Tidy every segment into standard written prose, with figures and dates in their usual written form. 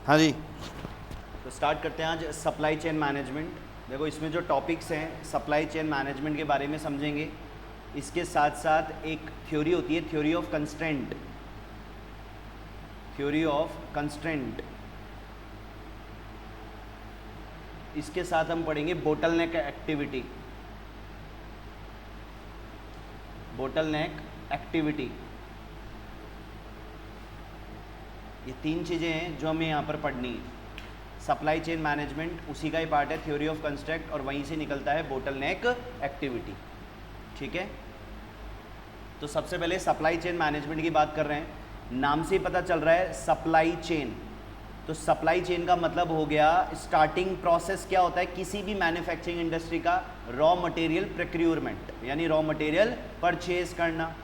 हाँ जी, तो स्टार्ट करते हैं आज सप्लाई चेन मैनेजमेंट। देखो इसमें जो टॉपिक्स हैं सप्लाई चेन मैनेजमेंट के बारे में समझेंगे। इसके साथ साथ एक थ्योरी होती है, theory of constraint. Theory of constraint, इसके साथ हम पढ़ेंगे बोटलनेक एक्टिविटी। बोटलनेक एक्टिविटी, ये तीन चीज़ें हैं जो हमें यहाँ पर पढ़नी है। सप्लाई चेन मैनेजमेंट उसी का ही पार्ट है, थ्योरी ऑफ कंस्ट्रक्ट, और वहीं से निकलता है बोटलनेक एक्टिविटी। ठीक है, तो सबसे पहले सप्लाई चेन मैनेजमेंट की बात कर रहे हैं। नाम से ही पता चल रहा है सप्लाई चेन। तो सप्लाई चेन का मतलब हो गया स्टार्टिंग प्रोसेस। क्या होता है किसी भी मैन्युफैक्चरिंग इंडस्ट्री का? रॉ मटेरियल प्रोक्योरमेंट, यानी रॉ मटेरियल परचेज करना।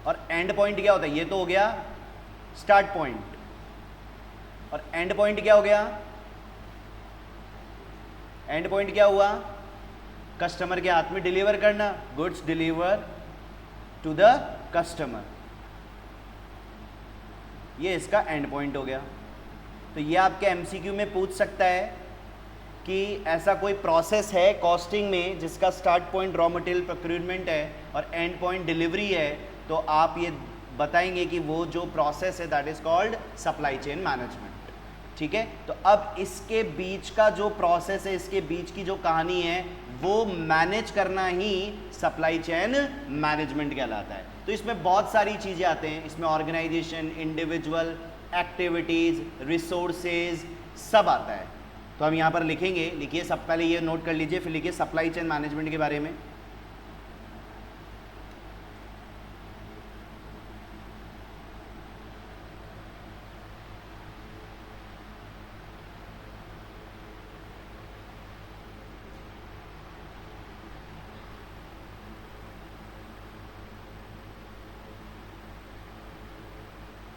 और एंड पॉइंट क्या होता है? ये तो हो गया स्टार्ट पॉइंट, और एंड पॉइंट क्या हो गया? एंड पॉइंट क्या हुआ? कस्टमर के हाथ में डिलीवर करना, goods deliver to the customer, ये इसका एंड पॉइंट हो गया। तो ये आपके एमसीक्यू में पूछ सकता है कि ऐसा कोई प्रोसेस है कॉस्टिंग में जिसका start point raw material procurement है और एंड पॉइंट डिलीवरी है, तो आप ये बताएंगे कि वो जो प्रोसेस है that is called supply chain management. ठीक है, तो अब इसके बीच का जो प्रोसेस है, इसके बीच की जो कहानी है, वो मैनेज करना ही सप्लाई चेन मैनेजमेंट कहलाता है। तो इसमें बहुत सारी चीज़ें आते हैं, इसमें ऑर्गेनाइजेशन, इंडिविजुअल, एक्टिविटीज़, रिसोर्सेज, सब आता है। तो हम यहाँ पर लिखेंगे, लिखिए, सब पहले ये नोट कर लीजिए, फिर लिखिए सप्लाई चेन मैनेजमेंट के बारे में।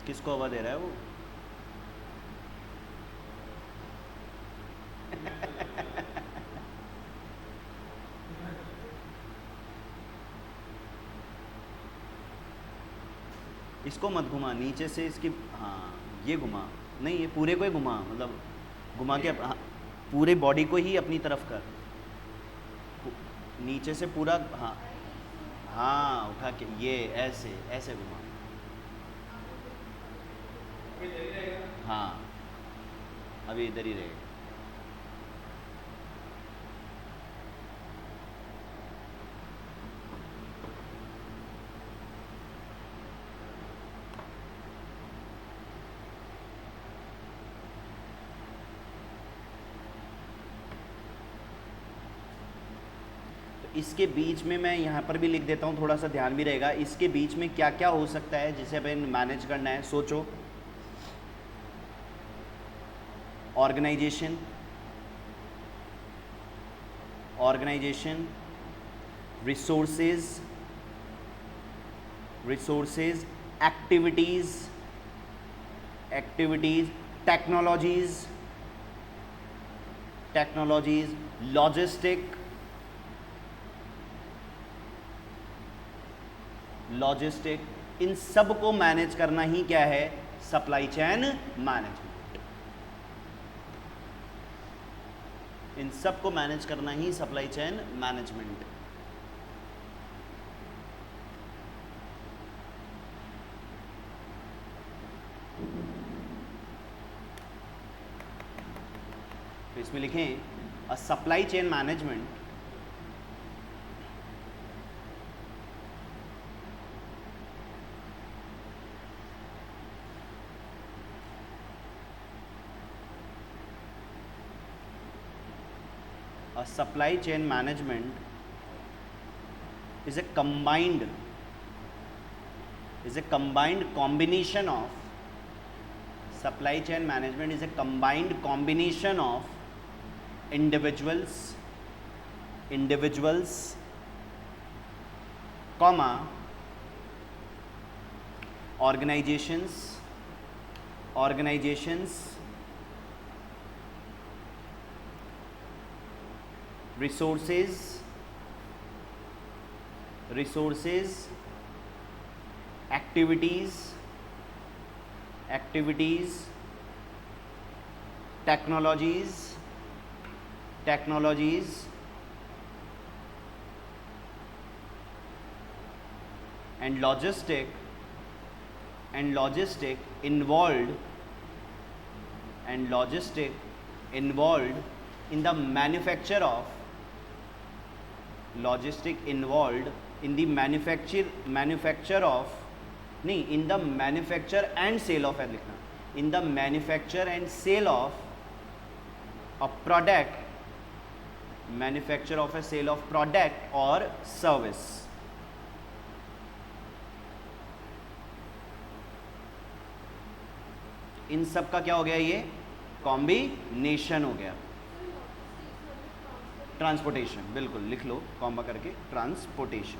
किसको हवा दे रहा है वो? इसको मत घुमा नीचे से, इसकी, हाँ ये घुमा, नहीं ये पूरे को ही घुमा, मतलब घुमा के हाँ, पूरे बॉडी को ही अपनी तरफ कर, नीचे से पूरा, हाँ हाँ उठा के, ये ऐसे ऐसे घुमा, हाँ अभी इधर ही रहेगा। इसके बीच में मैं यहाँ पर भी लिख देता हूँ, थोड़ा सा ध्यान भी रहेगा। इसके बीच में क्या क्या हो सकता है जिसे हमें मैनेज करना है, सोचो। Organisation, organisation, resources, resources, activities, activities, technologies, technologies, logistic, logistic, इन सब को मैनेज करना ही क्या है? Supply chain management. इन सब को मैनेज करना ही सप्लाई चेन मैनेजमेंट। तो इसमें लिखें a supply chain management a supply chain management is a combined combination of supply chain management is a combined combination of individuals, comma, organizations, resources, activities, activities, technologies and logistic involved in the manufacture and sale of a product, or service. इन सब का क्या हो गया, ये combination हो गया. Transportation, बिल्कुल लिख लो कॉम्बा करके, ट्रांसपोर्टेशन.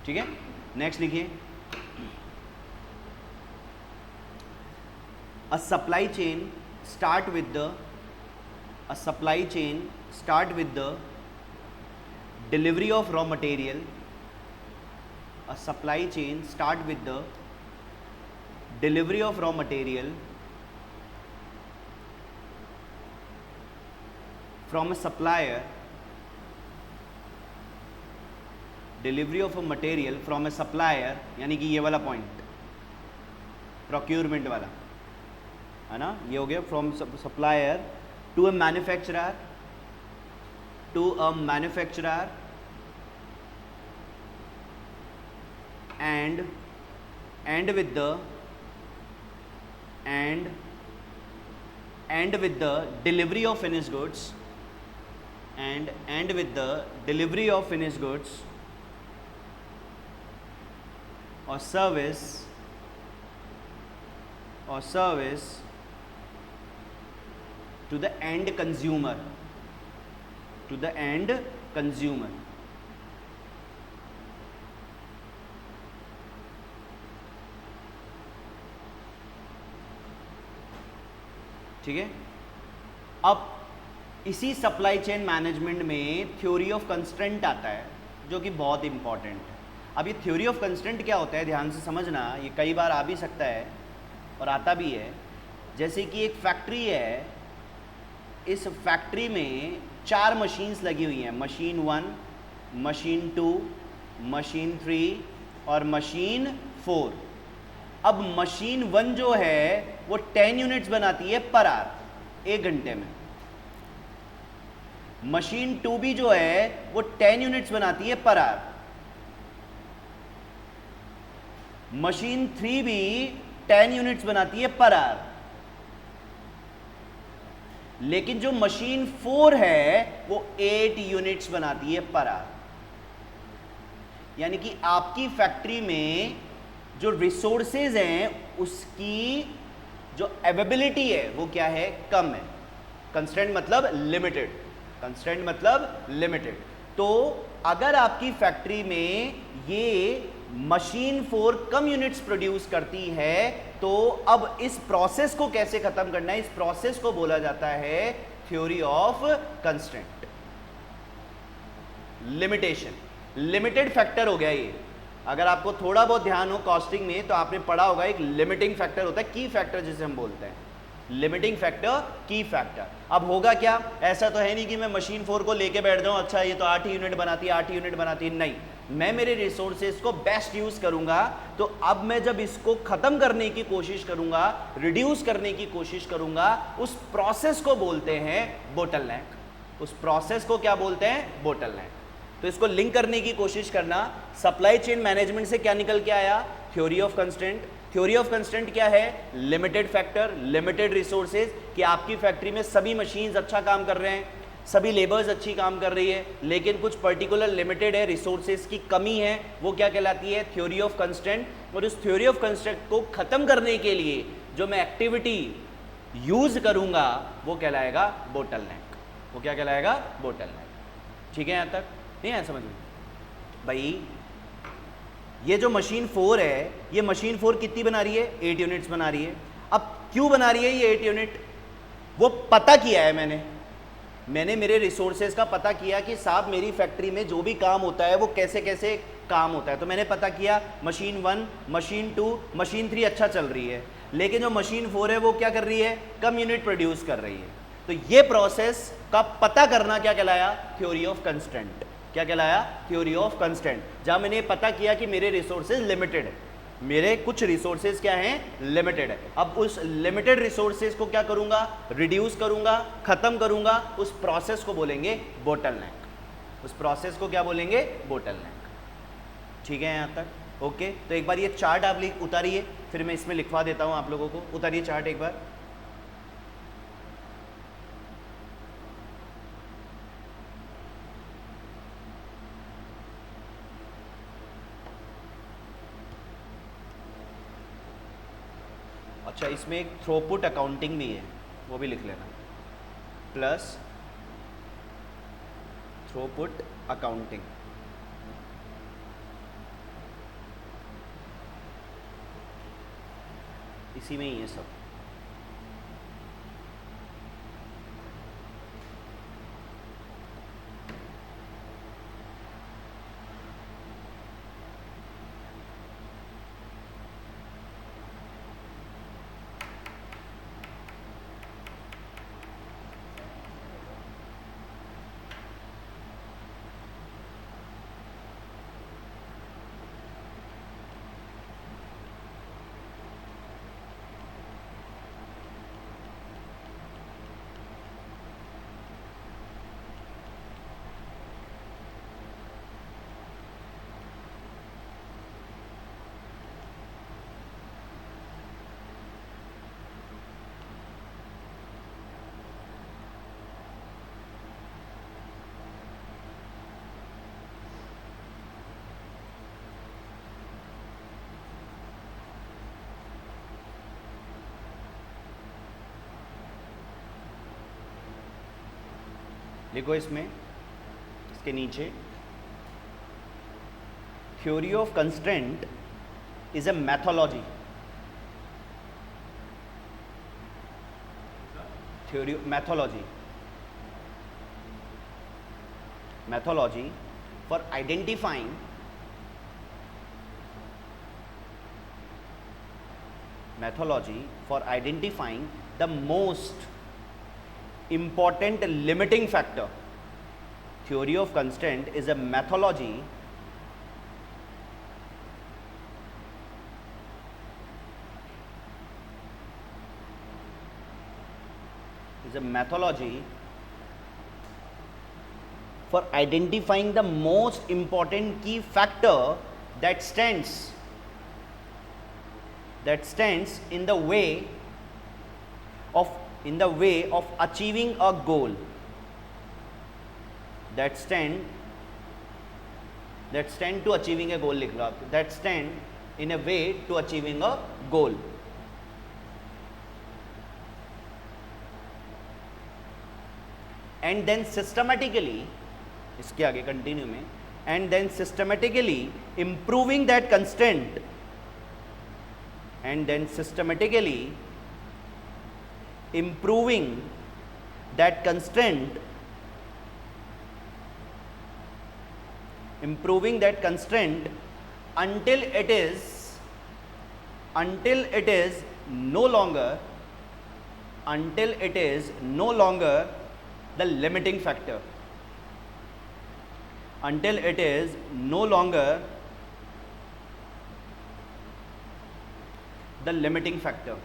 ठीक है, नेक्स्ट लिखिए. A supply chain start with the delivery of raw material. A supply chain start with the delivery of raw material from a supplier. Delivery of a material from A supplier, यानी कि ये वाला point procurement वाला है ना, ये हो गया. From supplier to a manufacturer, and with the delivery of finished goods, and with the delivery of finished goods or service to the end consumer. ठीक है. अब इसी सप्लाई चेन मैनेजमेंट में थ्योरी ऑफ कंस्ट्रेंट आता है, जो कि बहुत इंपॉर्टेंट है. अब ये थ्योरी ऑफ कंस्ट्रेंट क्या होता है, ध्यान से समझना. ये कई बार आ भी सकता है और आता भी है. जैसे कि एक फैक्ट्री है, इस फैक्ट्री में 4 मशीन्स लगी हुई हैं. मशीन 1, मशीन 2, मशीन 3 और मशीन 4. अब मशीन 1 जो है वो 10 यूनिट्स बनाती है पर आवर, 1 घंटे में. मशीन 2 भी जो है वो 10 यूनिट्स बनाती है पर आवर. मशीन 3 भी 10 यूनिट्स बनाती है पर आवर. लेकिन जो मशीन 4 है वो 8 यूनिट्स बनाती है पर आवर. यानी कि आपकी फैक्ट्री में जो रिसोर्सेज हैं उसकी जो अवेलेबिलिटी है वो क्या है, कम है. कंस्ट्रेंट मतलब लिमिटेड. तो अगर आपकी फैक्ट्री में ये मशीन 4 कम यूनिट्स प्रोड्यूस करती है, तो अब इस प्रोसेस को कैसे खत्म करना है, इस प्रोसेस को बोला जाता है theory of constraint. Limited factor हो गया ये. अगर आपको थोड़ा बहुत ध्यान हो कॉस्टिंग में तो आपने पढ़ा होगा, एक लिमिटिंग फैक्टर होता है, की फैक्टर जिसे हम बोलते हैं. लिमिटिंग फैक्टर, की फैक्टर. अब होगा क्या, ऐसा तो है नहीं कि मैं मशीन 4 को लेके बैठ जाऊं, अच्छा ये तो 8 यूनिट बनाती है. नहीं, मैं मेरे रिसोर्सेज को बेस्ट यूज करूंगा. तो अब मैं जब इसको खत्म करने की कोशिश करूंगा, रिड्यूस करने की कोशिश करूंगा, उस प्रोसेस को बोलते हैं बोटलनेक. उस प्रोसेस को क्या बोलते हैं, बोटलनेक. तो इसको लिंक करने की कोशिश करना. सप्लाई चेन मैनेजमेंट से क्या निकल के आया, theory of constraint. Theory of constraint क्या है, लिमिटेड फैक्टर, लिमिटेड रिसोर्सेज, कि आपकी फैक्ट्री में सभी मशीन्स अच्छा काम कर रहे हैं, सभी लेबर्स अच्छी काम कर रही है, लेकिन कुछ पर्टिकुलर लिमिटेड है, रिसोर्सेज की कमी है, वो क्या कहलाती है, थ्योरी ऑफ कंस्ट्रेंट. और इस थ्योरी ऑफ कंस्ट्रेंट को खत्म करने के लिए जो मैं एक्टिविटी यूज करूंगा वो कहलाएगा बोटलनेक. वो क्या कहलाएगा, बोटलनेक. ठीक है, यहां तक नहीं है समझ में भाई. ये जो मशीन 4 है, ये मशीन 4 कितनी बना रही है, 8 यूनिट्स बना रही है. अब क्यों बना रही है ये 8 यूनिट, वो पता किया है मैंने. मैंने मेरे रिसोर्सेज का पता किया कि साहब मेरी फैक्ट्री में जो भी काम होता है वो कैसे कैसे काम होता है। तो मैंने पता किया मशीन 1, मशीन 2, मशीन 3 अच्छा चल रही है, लेकिन जो मशीन 4 है वो क्या कर रही है, कम यूनिट प्रोड्यूस कर रही है। तो ये प्रोसेस का पता करना क्या कहलाया, थ्योरी ऑफ कंस्ट्रेंट। क्या कहलाया, थ्योरी ऑफ कंस्ट्रेंट। जहां मैंने पता किया कि मेरे रिसोर्सेज लिमिटेड है, मेरे कुछ रिसोर्सेज क्या हैं, लिमिटेड है। अब उस लिमिटेड रिसोर्सेज को क्या करूंगा, रिड्यूस करूंगा, खत्म करूंगा, उस प्रोसेस को बोलेंगे बोटलनेक। उस प्रोसेस को क्या बोलेंगे, बोटलनेक। ठीक है यहां तक, ओके। तो एक बार ये चार्ट आप उतारिए, फिर मैं इसमें लिखवा देता हूं आप लोगों को। उतारिए चार्ट एक बार। अच्छा, इसमें एक थ्रोपुट अकाउंटिंग भी है, वो भी लिख लेना, प्लस थ्रोपुट अकाउंटिंग। इसी में ही है सब। लिखो इसमें, इसके नीचे, theory of constraint is a methodology. Theory, methodology, methodology for identifying methodology for identifying the most important limiting factor. Theory of constraint is a methodology for identifying the most important key factor that stands in the way of achieving a goal, that stand to achieving a goal, लिख लो आप, that stand in a way to achieving a goal. And then systematically, इसके आगे continue में, and then systematically improving that constraint, and then systematically improving that constraint until it is no longer the limiting factor, until it is no longer the limiting factor.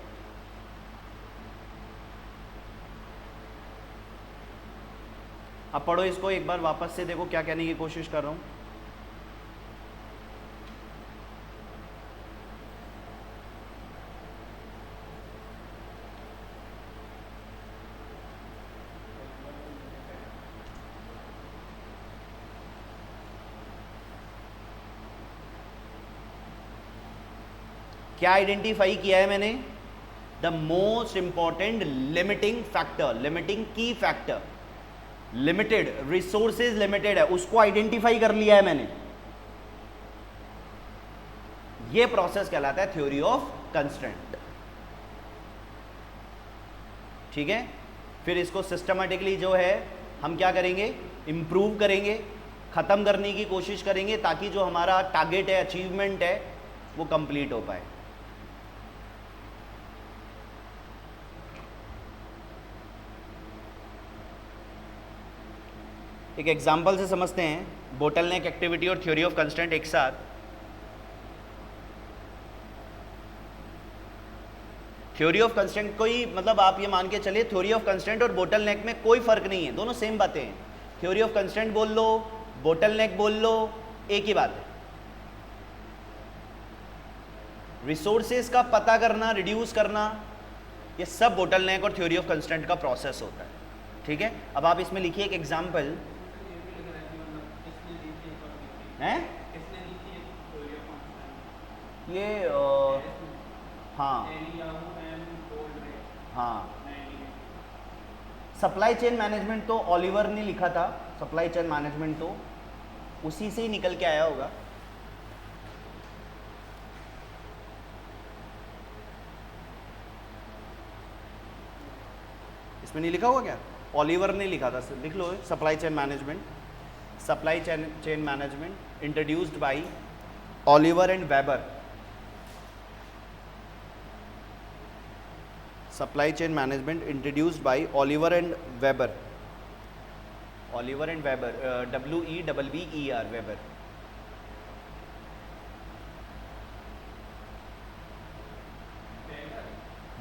अब पढ़ो इसको एक बार वापस से, देखो क्या कहने की कोशिश कर रहा हूं। क्या आइडेंटिफाई किया है मैंने, the most important limiting factor, limiting की फैक्टर, लिमिटेड रिसोर्सेज लिमिटेड है, उसको आइडेंटिफाई कर लिया है मैंने। ये प्रोसेस कहलाता है थ्योरी ऑफ कंस्ट्रेंट। ठीक है, फिर इसको सिस्टमैटिकली जो है हम क्या करेंगे, इम्प्रूव करेंगे, ख़त्म करने की कोशिश करेंगे ताकि जो हमारा टारगेट है, अचीवमेंट है, वो कंप्लीट हो पाए। एक एग्जाम्पल से समझते हैं बोटलनेक एक्टिविटी और थ्योरी ऑफ कंस्ट्रेंट एक साथ। थ्योरी ऑफ कंस्ट्रेंट कोई मतलब आप ये मान के चलिए थ्योरी ऑफ कंस्ट्रेंट और बोटलनेक में कोई फर्क नहीं है, दोनों सेम बातें हैं। थ्योरी ऑफ कंस्ट्रेंट बोल लो, बोटलनेक बोल लो, एक ही बात है। रिसोर्सेज का पता करना, रिड्यूस करना, ये सब बोटलनेक और थ्योरी ऑफ कंस्ट्रेंट का प्रोसेस होता है। ठीक है, अब आप इसमें लिखिए एक एग्जाम्पल है ये हाँ हाँ, सप्लाई चेन मैनेजमेंट तो ओलिवर ने लिखा था, सप्लाई चेन मैनेजमेंट तो उसी से ही निकल के आया होगा। इसमें नहीं लिखा होगा क्या, ओलिवर ने लिखा था, लिख लो supply chain management, supply chain management introduced by Oliver and Webber. Supply chain management introduced by Oliver and Webber, Oliver and Webber, WEBBER, Webber.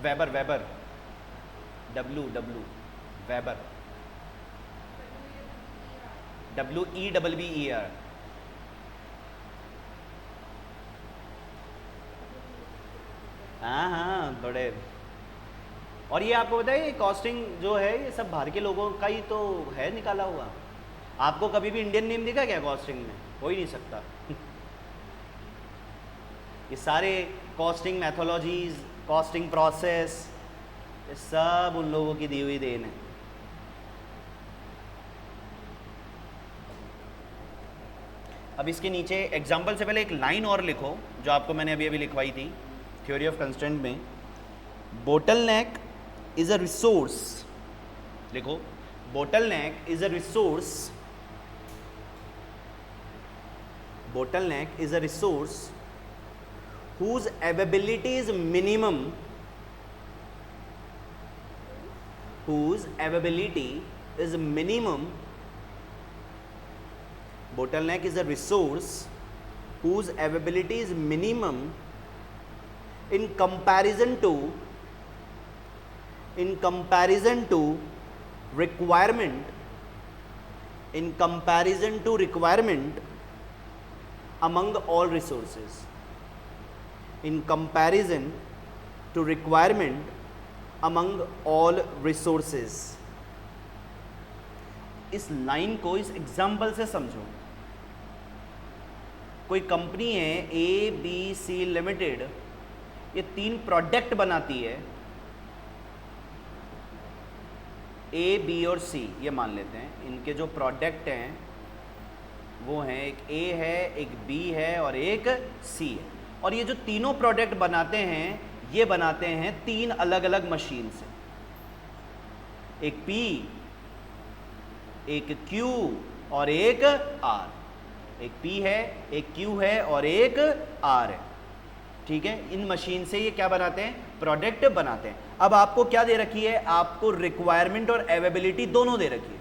Webber Webber W Webber, WEBBER। हाँ हाँ बड़े। और ये आपको बताइए कॉस्टिंग जो है ये सब बाहर के लोगों का ही तो है निकाला हुआ। आपको कभी भी इंडियन नेम दिखा क्या कॉस्टिंग में? हो ही नहीं सकता। ये सारे कॉस्टिंग मैथोलॉजीज, कॉस्टिंग प्रोसेस, ये सब उन लोगों की दी हुई देन है। अब इसके नीचे एग्जाम्पल से पहले एक लाइन और लिखो जो आपको मैंने अभी अभी लिखवाई थी थ्योरी ऑफ कंस्ट्रेंट में। बोटलनेक इज अ रिसोर्स, लिखो bottleneck is a resource, bottleneck is a resource whose availability is minimum, whose availability is minimum. Bottleneck is a resource whose availability is minimum in comparison to requirement, in comparison to requirement among all resources, in comparison to requirement among all resources। इस line को इस example से समझो। कोई company है ABC limited, ये 3 product बनाती है, A, B और C, ये मान लेते हैं। इनके जो प्रोडक्ट हैं वो हैं, एक A है, एक B है और एक C है। और ये जो तीनों प्रोडक्ट बनाते हैं ये बनाते हैं 3 अलग अलग मशीन से, एक P, एक Q और एक R। एक P है, एक Q है और एक R है। ठीक है, इन मशीन से ये क्या बनाते हैं, प्रोडक्ट बनाते हैं। अब आपको क्या दे रखी है, आपको रिक्वायरमेंट और अवेलेबिलिटी दोनों दे रखी है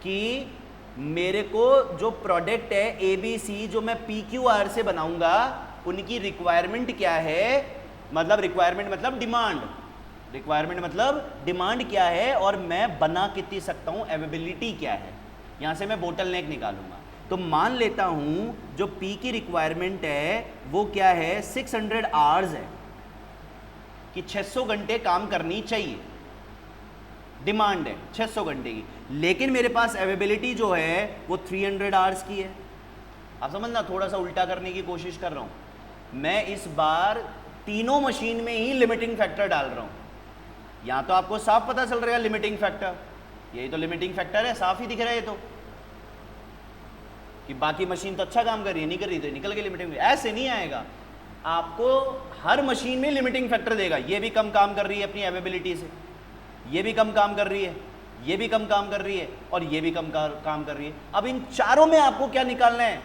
कि मेरे को जो प्रोडक्ट है ABC जो मैं PQR से बनाऊंगा उनकी रिक्वायरमेंट क्या है, मतलब रिक्वायरमेंट मतलब डिमांड, रिक्वायरमेंट मतलब डिमांड क्या है और मैं बना कितनी सकता हूं, अवेलेबिलिटी क्या है। यहां से मैं बोटलनेक निकालूंगा। तो मान लेता हूं जो P की रिक्वायरमेंट है वो क्या है, 600 आवर्स है कि 600 घंटे काम करनी चाहिए, डिमांड है 600 घंटे की। लेकिन मेरे पास अवेलेबिलिटी जो है वो 300 आवर्स की है। आप समझना, थोड़ा सा उल्टा करने की कोशिश कर रहा हूं। मैं इस बार तीनों मशीन में ही लिमिटिंग फैक्टर डाल रहा हूं। यहां तो आपको साफ पता चल रहा है लिमिटिंग फैक्टर, यही तो लिमिटिंग फैक्टर है, साफ ही दिख रहा है ये तो, कि बाकी मशीन तो अच्छा काम कर रही है, नहीं कर रही तो निकल के लिमिटिंग। ऐसे नहीं आएगा, आपको हर मशीन में लिमिटिंग फैक्टर देगा। ये भी कम काम कर रही है अपनी अवेलेबिलिटी से, ये भी कम काम कर रही है, ये भी कम काम कर रही है और ये भी कम काम कर रही है। अब इन चारों में आपको क्या निकालना है?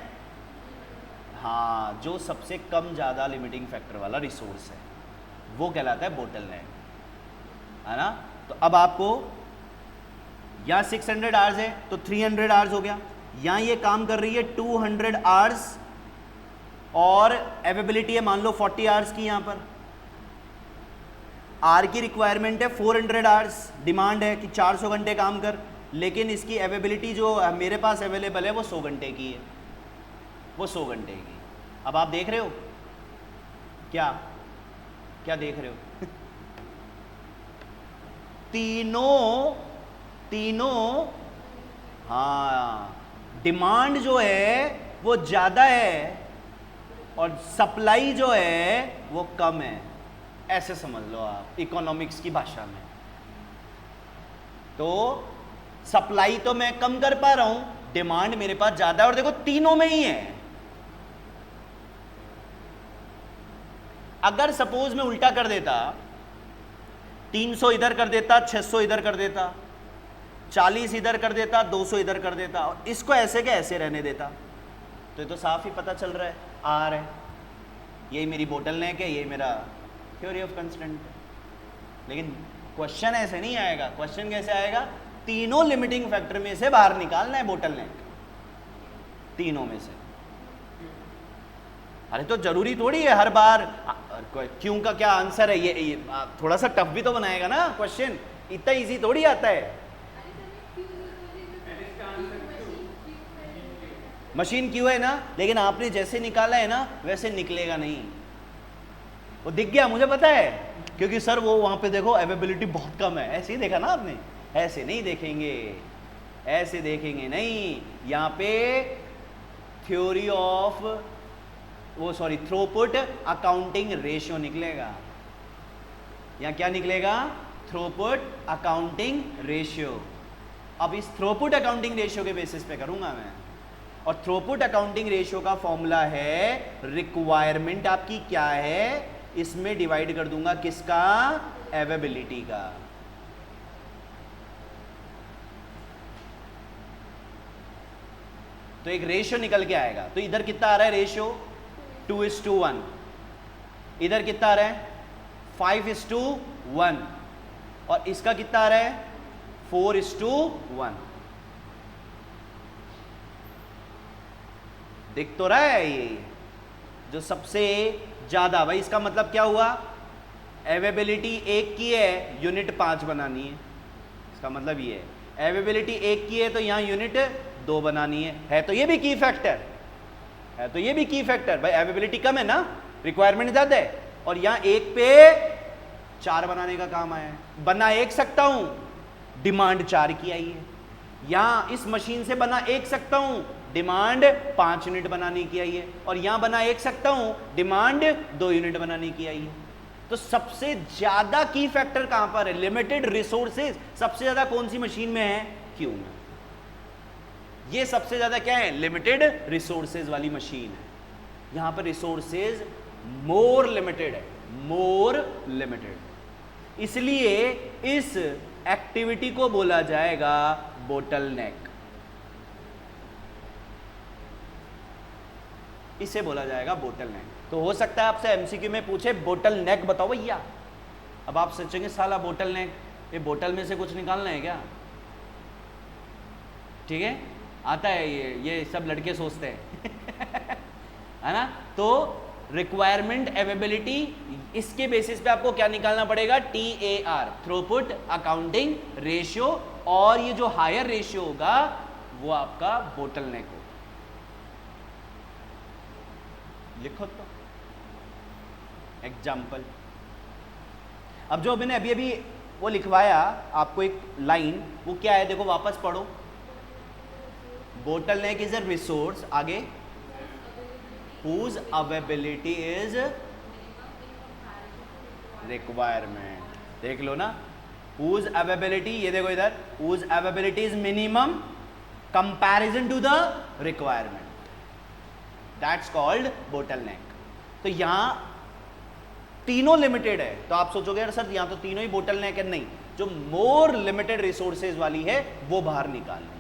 हाँ, जो सबसे कम ज़्यादा लिमिटिंग फैक्टर वाला रिसोर्स है वो कहलाता है बोटलनेक, है ना। तो अब आपको यहाँ 600 आवर्स है तो 300 आवर्स हो गया, यहाँ ये काम कर रही है 200 आवर्स और अवेलेबिलिटी है मान लो 40 आवर्स की। यहाँ पर आर की रिक्वायरमेंट है 400 आवर्स, डिमांड है कि 400 घंटे काम कर, लेकिन इसकी अवेलेबिलिटी जो मेरे पास अवेलेबल है वो 100 घंटे की है, वो 100 घंटे की। अब आप देख रहे हो क्या क्या देख रहे हो? तीनों हाँ, डिमांड जो है वो ज़्यादा है और सप्लाई जो है वो कम है, ऐसे समझ लो आप इकोनॉमिक्स की भाषा में। तो सप्लाई तो मैं कम कर पा रहा हूं, डिमांड मेरे पास ज़्यादा है, और देखो तीनों में ही है। अगर सपोज मैं उल्टा कर देता, 300 इधर कर देता, 600 इधर कर देता, 40 इधर कर देता, 200 इधर कर देता और इसको ऐसे के ऐसे रहने देता, तो ये तो साफ ही पता चल रहा है आर है, यही मेरी बोटलनेक है, ये मेरा थ्योरी ऑफ कंस्टेंट है। लेकिन क्वेश्चन ऐसे नहीं आएगा। क्वेश्चन कैसे आएगा? तीनों लिमिटिंग फैक्टर में से बाहर निकालना है बोटलनेक, तीनों में से। अरे तो जरूरी थोड़ी है हर बार क्यों का क्या आंसर है, ये थोड़ा सा टफ भी तो बनाएगा ना क्वेश्चन, इतना इजी थोड़ी आता है। मशीन क्यों है ना, लेकिन आपने जैसे निकाला है ना वैसे निकलेगा नहीं। वो दिख गया, मुझे पता है, क्योंकि सर वो वहां पे देखो अवेलेबिलिटी बहुत कम है, ऐसे ही देखा ना आपने। ऐसे नहीं देखेंगे, ऐसे देखेंगे नहीं, यहाँ पे theory of throughput accounting ratio निकलेगा। यहाँ क्या निकलेगा? Throughput accounting ratio. अब इस थ्रूपुट अकाउंटिंग रेशियो के बेसिस पे करूंगा मैं, और थ्रूपुट अकाउंटिंग रेशियो का फॉर्मूला है रिक्वायरमेंट आपकी क्या है, इसमें डिवाइड कर दूंगा किसका? अवेलेबिलिटी का। तो एक रेशियो निकल के आएगा। तो इधर कितना आ रहा है रेशियो? 2:1। इधर कितना आ रहा है? 5:1। और इसका कितना आ रहा है? 4:1। दिख तो रहा है ये जो सबसे ज्यादा। भाई इसका मतलब क्या हुआ? अवेलेबिलिटी 1 की है, यूनिट 5 बनानी है, इसका मतलब ये है। अवेलेबिलिटी 1 की है तो यहां यूनिट 2 बनानी है तो ये भी की फैक्टर है, तो ये भी की फैक्टर। भाई अवेलेबिलिटी कम है ना, रिक्वायरमेंट ज्यादा है, और यहां 1 पे 4 बनाने का काम आया है। बना 1 सकता हूं, डिमांड 4 की आई है। यहां इस मशीन से बना 1 सकता हूं, डिमांड 5 यूनिट बनाने की आई है, और यहां बना 1 सकता हूं, डिमांड 2 यूनिट बनाने की आई है। तो सबसे ज्यादा की फैक्टर कहां पर है? लिमिटेड रिसोर्सेज सबसे ज्यादा कौन सी मशीन में है? क्यू में। ये सबसे ज्यादा क्या है? लिमिटेड रिसोर्सेज वाली मशीन है। यहां पर रिसोर्सेज मोर लिमिटेड है, मोर लिमिटेड। इसलिए इस एक्टिविटी को बोला जाएगा बोटलनेक, इसे बोला जाएगा बोटलनेक। तो हो सकता है आपसे एमसीक्यू में पूछे बोटलनेक बताओ भैया। अब आप सोचेंगे साला बोटलनेक, ये बोतल में से कुछ निकालना है क्या? ठीक है, आता है ये सब लड़के सोचते हैं है ना। तो रिक्वायरमेंट अवेलेबिलिटी, इसके बेसिस पे आपको क्या निकालना पड़ेगा? TAR, थ्रूपुट अकाउंटिंग रेशियो, और ये जो हायर रेशियो होगा वो आपका बोटलनेक होगा। लिखो तो एग्जाम्पल। अब जो मैंने अभी अभी वो लिखवाया आपको एक लाइन, वो क्या है देखो, वापस पढ़ो। बोटलनेक इज अ रिसोर्स, आगे whose availability is requirement। देख लो ना, whose availability, ये देखो इधर, whose availability is minimum comparison to the requirement, that's called bottleneck। तो यहां तीनों लिमिटेड है, तो आप सोचोगे यार सर यहां तो तीनों ही बोटलनेक है। नहीं, जो मोर लिमिटेड रिसोर्सेज वाली है वो बाहर निकालनी।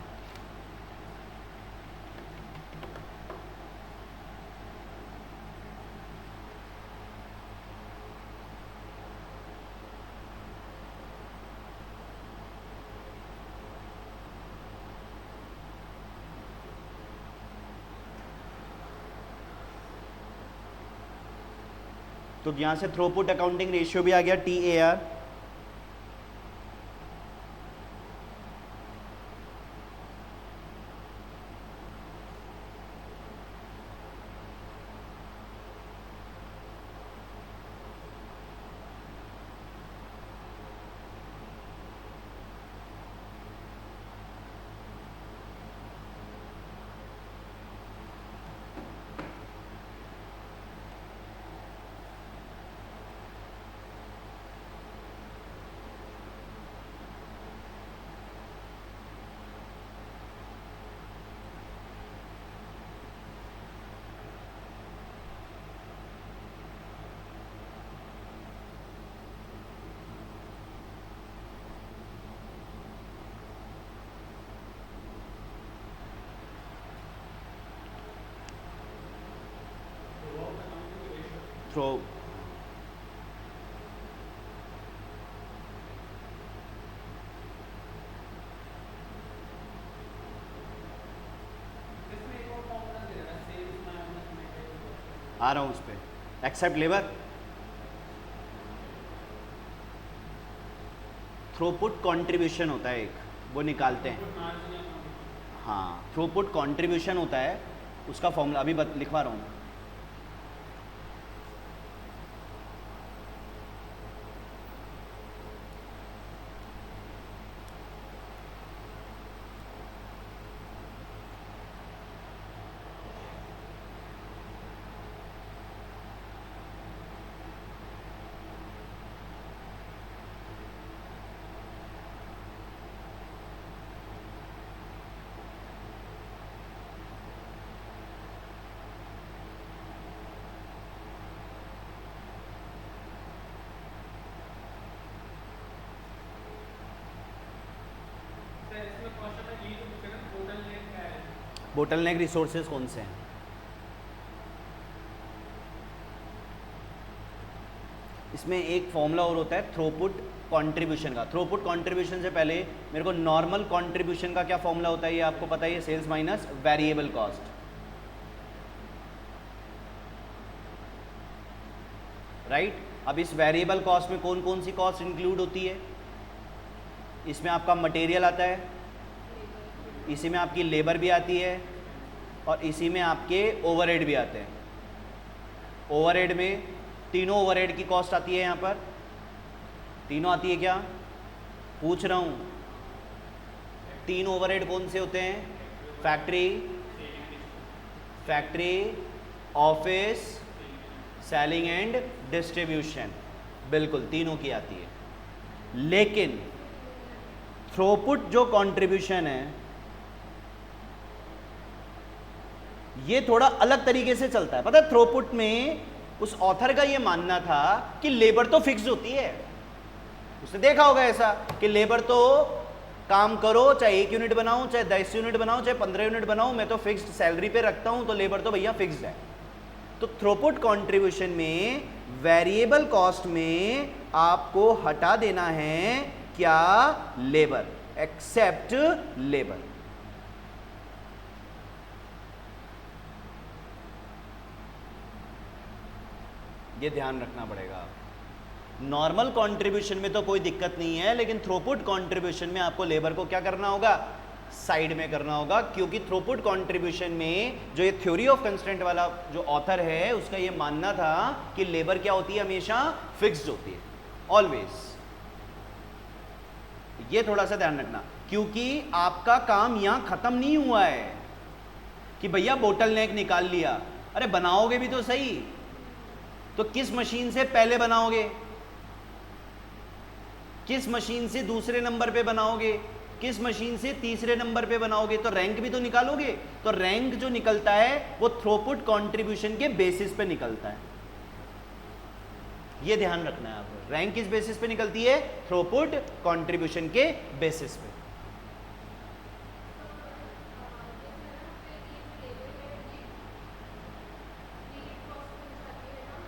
तो यहां से थ्रूपुट अकाउंटिंग रेशियो भी आ गया TAR। थ्रो आ रहा हूं उस पर। एक्सेप्ट लेबर, थ्रूपुट कंट्रीब्यूशन होता है एक, वो निकालते हैं। हाँ, थ्रूपुट कंट्रीब्यूशन होता है, उसका फॉर्मूला अभी लिखवा रहा हूँ। बोटलनेक रिसोर्सेज कौन से हैं? इसमें एक फॉर्मूला और होता है थ्रूपुट कंट्रीब्यूशन का। थ्रूपुट कंट्रीब्यूशन से पहले मेरे को नॉर्मल कंट्रीब्यूशन का क्या फॉर्मूला होता है ये आपको पता ही है, sales minus variable cost. Right, अब इस वेरिएबल कॉस्ट में कौन कौन सी कॉस्ट इंक्लूड होती है? इसमें आपका मटेरियल आता है, इसी में आपकी लेबर भी आती है, और इसी में आपके ओवरहेड भी आते हैं। ओवरहेड में तीनों ओवरहेड की कॉस्ट आती है, यहाँ पर तीनों आती है क्या? पूछ रहा हूँ, तीन ओवरहेड कौन से होते हैं? Factory, office, selling and distribution, बिल्कुल तीनों की आती है। लेकिन थ्रूपुट जो कंट्रीब्यूशन है ये थोड़ा अलग तरीके से चलता है। पता है, थ्रूपुट में उस ऑथर का ये मानना था कि लेबर तो फिक्स होती है। उसने देखा होगा ऐसा कि लेबर तो काम करो, चाहे 1 यूनिट बनाओ, चाहे 10 यूनिट बनाओ, चाहे 15 यूनिट बनाओ, मैं तो फिक्स्ड सैलरी पे रखता हूं, तो लेबर तो भैया फिक्स्ड है। तो थ्रूपुट कंट्रीब्यूशन में वेरिएबल कॉस्ट में आपको हटा देना है क्या? Labour, except labour. ये ध्यान रखना पड़ेगा। नॉर्मल कंट्रीब्यूशन में तो कोई दिक्कत नहीं है, लेकिन थ्रूपुट कंट्रीब्यूशन में आपको लेबर को क्या करना होगा? साइड में करना होगा, क्योंकि थ्रूपुट कंट्रीब्यूशन में जो ये थ्योरी ऑफ कंस्ट्रेंट वाला जो ऑथर है उसका ये मानना था कि लेबर क्या होती है? हमेशा फिक्स्ड होती है, ऑलवेज। ये थोड़ा सा ध्यान रखना, क्योंकि आपका काम यहां खत्म नहीं हुआ है कि भैया बोटलनेक निकाल लिया। अरे बनाओगे भी तो सही, तो किस मशीन से पहले बनाओगे, किस मशीन से दूसरे नंबर पे बनाओगे, किस मशीन से तीसरे नंबर पे बनाओगे, तो रैंक भी तो निकालोगे। तो रैंक जो निकलता है वो थ्रूपुट कंट्रीब्यूशन के बेसिस पे निकलता है। ये ध्यान रखना है आपको। रैंक किस बेसिस पे निकलती है? थ्रूपुट कंट्रीब्यूशन के बेसिस पे।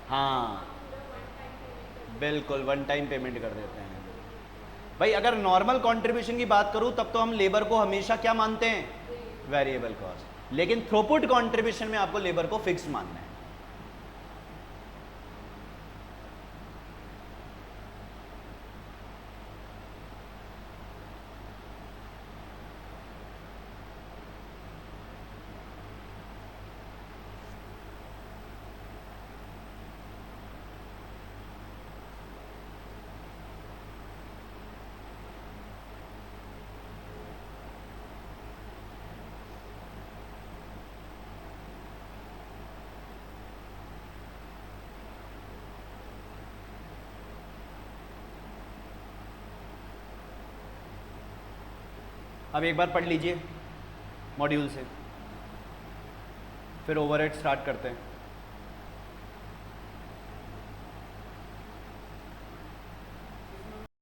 हाँ बिल्कुल, वन टाइम पेमेंट कर देते हैं भाई। अगर नॉर्मल कंट्रीब्यूशन की बात करूं तब तो हम लेबर को हमेशा क्या मानते हैं? Variable cost. लेकिन थ्रूपुट कंट्रीब्यूशन में आपको लेबर को फिक्स मानना है। अब एक बार पढ़ लीजिए मॉड्यूल से, फिर ओवरहेड स्टार्ट करते हैं।